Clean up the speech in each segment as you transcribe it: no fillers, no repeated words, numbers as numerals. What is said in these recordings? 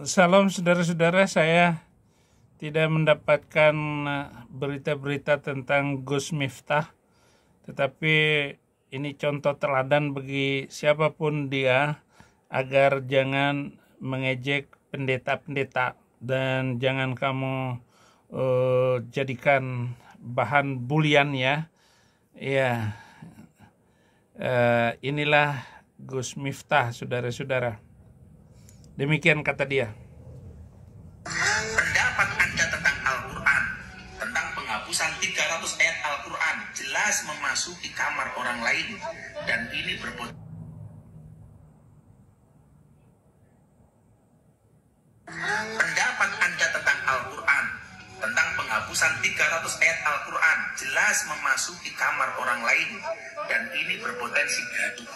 Salam saudara-saudara, saya tidak mendapatkan berita-berita tentang Gus Miftah, tetapi ini contoh teladan bagi siapapun dia agar jangan mengejek pendeta-pendeta dan jangan kamu jadikan bahan bulian ya. Ya, inilah Gus Miftah, saudara-saudara. Demikian kata dia. Pendapat Anda tentang Al-Quran, tentang penghapusan 300 ayat Al-Quran, jelas memasuki kamar orang lain, dan ini berpotensi. Pendapat Anda tentang Al-Quran, tentang penghapusan 300 ayat Al-Quran, jelas memasuki kamar orang lain, dan ini berpotensi gaduh.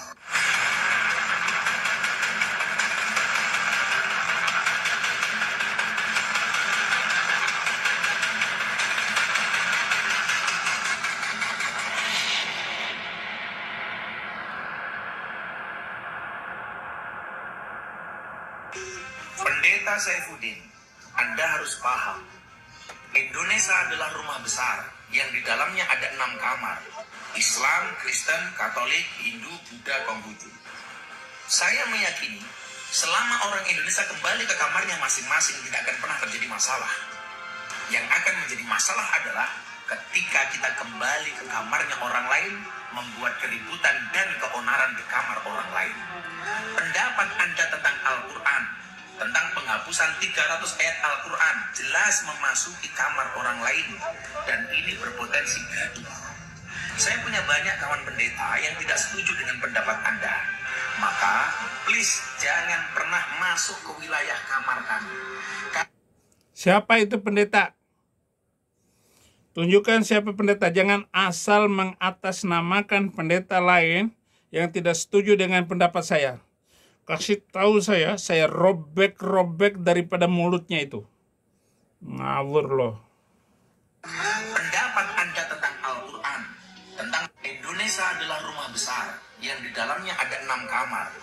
Pendeta Saifuddin, Anda harus paham, Indonesia adalah rumah besar yang di dalamnya ada 6 kamar: Islam, Kristen, Katolik, Hindu, Buddha, Konghucu. Saya meyakini selama orang Indonesia kembali ke kamarnya masing-masing tidak akan pernah terjadi masalah. Yang akan menjadi masalah adalah ketika kita kembali ke kamarnya orang lain, membuat keributan dan keonaran di kamar orang lain. Pendapat Anda tentang Al-Quran, tentang penghapusan 300 ayat Al-Quran, jelas memasuki kamar orang lain, dan ini berpotensi gaduh. Saya punya banyak kawan pendeta yang tidak setuju dengan pendapat Anda. Maka, please jangan pernah masuk ke wilayah kamar kami. Siapa itu pendeta? Tunjukkan siapa pendeta. Jangan asal mengatasnamakan pendeta lain yang tidak setuju dengan pendapat saya. Kasih tahu saya robek-robek daripada mulutnya itu. Ngawur loh. Pendapat Anda tentang Al-Quran, tentang Indonesia adalah rumah besar yang di dalamnya ada 6 kamar: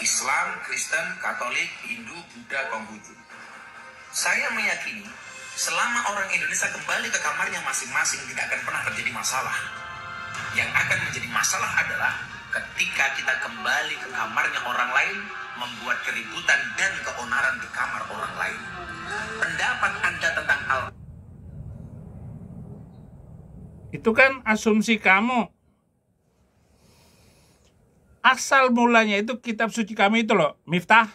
Islam, Kristen, Katolik, Hindu, Buddha, Konghucu. Saya meyakini selama orang Indonesia kembali ke kamarnya masing-masing tidak akan pernah terjadi masalah. Yang akan menjadi masalah adalah ketika kita kembali ke kamarnya orang lain, membuat keributan dan keonaran di kamar orang lain. Pendapat Anda tentang Itu kan asumsi kamu. Asal mulanya itu kitab suci kami itu loh, Miftah.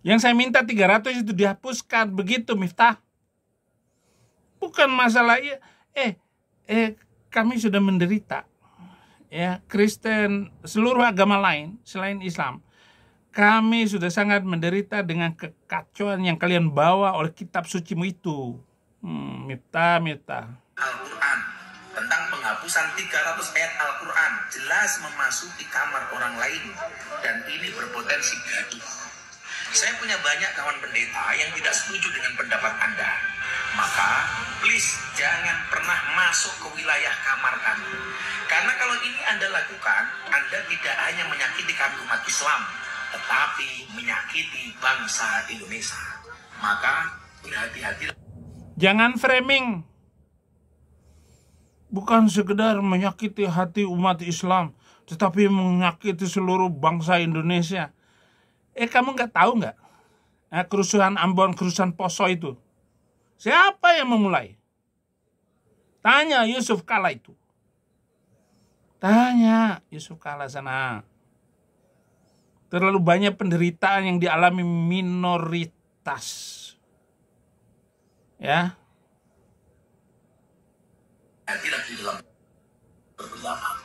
Yang saya minta 300 itu dihapuskan, begitu Miftah. Bukan masalah kami sudah menderita. Ya, Kristen, seluruh agama lain selain Islam, kami sudah sangat menderita dengan kekacauan yang kalian bawa oleh kitab sucimu itu. Miftah. Al-Quran, tentang penghapusan 300 ayat Al-Quran, jelas memasuki kamar orang lain, dan ini berpotensi gaduh. Saya punya banyak kawan pendeta yang tidak setuju dengan pendapat Anda. Maka, please jangan pernah masuk ke wilayah kamar kami. Karena kalau ini Anda lakukan, Anda tidak hanya menyakiti kami umat Islam, tetapi menyakiti bangsa Indonesia. Maka, berhati-hatilah. Jangan framing. Bukan sekedar menyakiti hati umat Islam, tetapi menyakiti seluruh bangsa Indonesia. Kamu nggak tahu nggak? Kerusuhan Ambon, kerusuhan Poso itu. Siapa yang memulai? Tanya Yusuf Kala itu. Tanya Yusuf Kala sana. Terlalu banyak penderitaan yang dialami minoritas. Ya. Hati-hati di dalam berpendapat.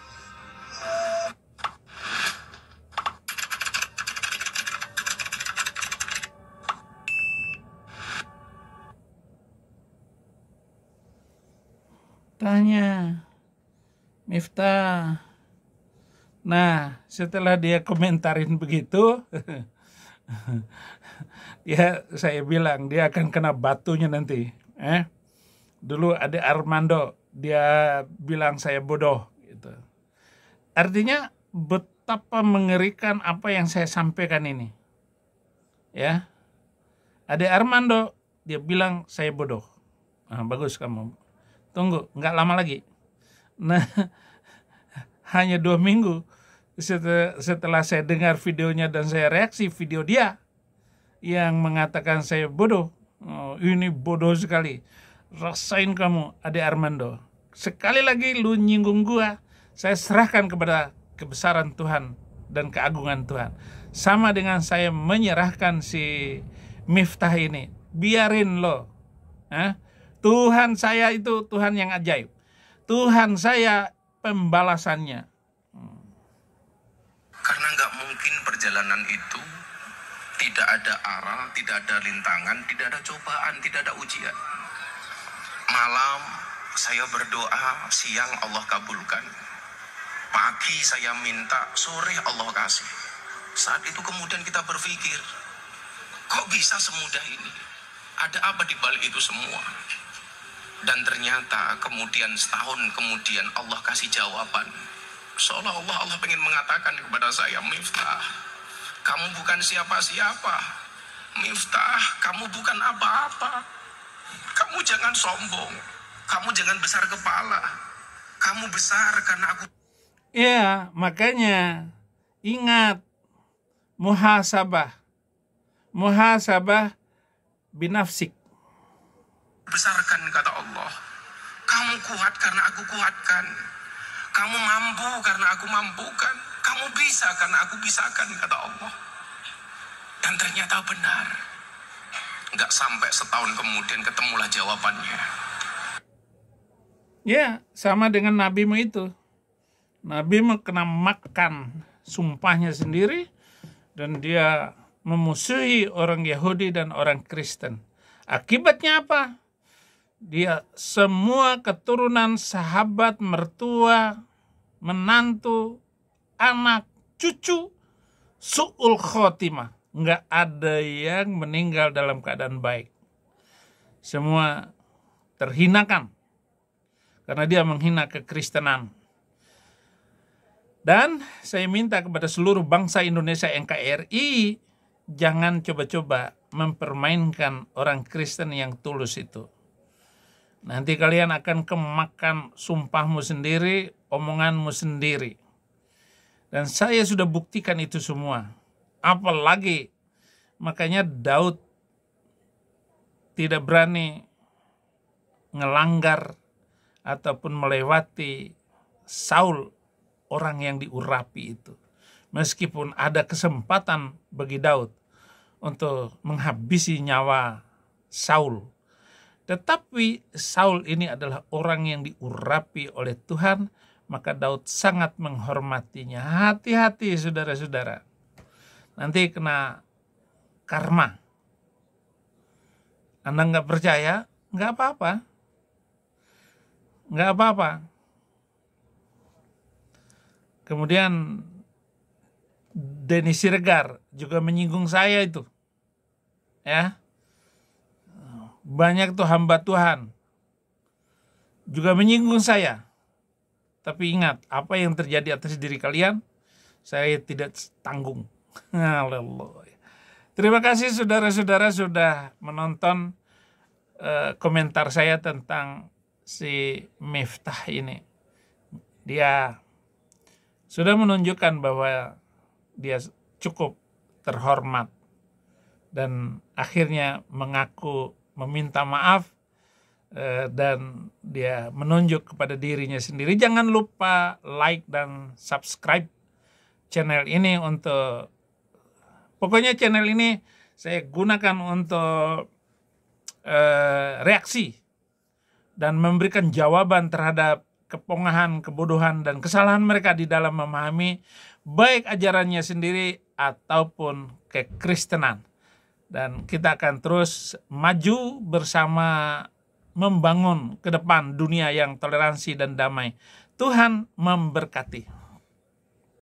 Tanya Miftah. Nah, setelah dia komentarin begitu, saya bilang dia akan kena batunya nanti. Dulu ada Armando, dia bilang saya bodoh gitu. Artinya betapa mengerikan apa yang saya sampaikan ini. Ya, Ade Armando, dia bilang saya bodoh. Nah, bagus kamu. Tunggu, nggak lama lagi. Nah, hanya 2 minggu setelah saya dengar videonya dan saya reaksi video dia yang mengatakan saya bodoh. Oh, ini bodoh sekali. Rasain kamu, Ade Armando. Sekali lagi lu nyinggung gua, saya serahkan kepada kebesaran Tuhan dan keagungan Tuhan. Sama dengan saya menyerahkan si Miftah ini. Biarin lo. Tuhan saya itu Tuhan yang ajaib. Tuhan saya pembalasannya. Karena nggak mungkin perjalanan itu tidak ada aral, tidak ada rintangan, tidak ada cobaan, tidak ada ujian. Malam saya berdoa, siang Allah kabulkan. Pagi saya minta, sore Allah kasih. Saat itu kemudian kita berpikir, kok bisa semudah ini? Ada apa di balik itu semua? Dan ternyata kemudian setahun kemudian Allah kasih jawaban. Seolah-olah Allah pengen mengatakan kepada saya, Miftah, kamu bukan siapa-siapa. Miftah, kamu bukan apa-apa. Kamu jangan sombong. Kamu jangan besar kepala. Kamu besar karena aku... Ya, makanya ingat muhasabah. Muhasabah binafsik. Besarkan, kata Allah. Kamu kuat karena aku kuatkan. Kamu mampu karena aku mampukan. Kamu bisa karena aku bisakan, kata Allah. Dan ternyata benar. Nggak sampai setahun kemudian ketemulah jawabannya. Ya, sama dengan nabimu itu. Nabimu kena makan sumpahnya sendiri dan dia memusuhi orang Yahudi dan orang Kristen. Akibatnya apa? Dia semua keturunan, sahabat, mertua, menantu, anak, cucu, su'ul khotimah. Nggak ada yang meninggal dalam keadaan baik. Semua terhinakan karena dia menghina kekristenan. Dan saya minta kepada seluruh bangsa Indonesia NKRI, jangan coba-coba mempermainkan orang Kristen yang tulus itu. Nanti kalian akan kemakan sumpahmu sendiri, omonganmu sendiri. Dan saya sudah buktikan itu semua. Apalagi, makanya Daud tidak berani ngelanggar ataupun melewati Saul, orang yang diurapi itu. Meskipun ada kesempatan bagi Daud untuk menghabisi nyawa Saul. Tetapi Saul ini adalah orang yang diurapi oleh Tuhan, maka Daud sangat menghormatinya. Hati-hati saudara-saudara. Nanti kena karma. Anda nggak percaya? Nggak apa-apa. Nggak apa-apa. Kemudian Denny Siregar juga menyinggung saya itu. Ya. Banyak tuh hamba Tuhan juga menyinggung saya. Tapi ingat, apa yang terjadi atas diri kalian, saya tidak tanggung. Haleluya. Terima kasih saudara-saudara sudah menonton komentar saya tentang si Miftah ini. Dia sudah menunjukkan bahwa dia cukup terhormat dan akhirnya mengaku meminta maaf dan dia menunjuk kepada dirinya sendiri. Jangan lupa like dan subscribe channel ini untuk, pokoknya channel ini saya gunakan untuk reaksi dan memberikan jawaban terhadap kepongahan, kebodohan, dan kesalahan mereka di dalam memahami baik ajarannya sendiri ataupun kekristenan. Dan kita akan terus maju bersama membangun ke depan dunia yang toleransi dan damai. Tuhan memberkati.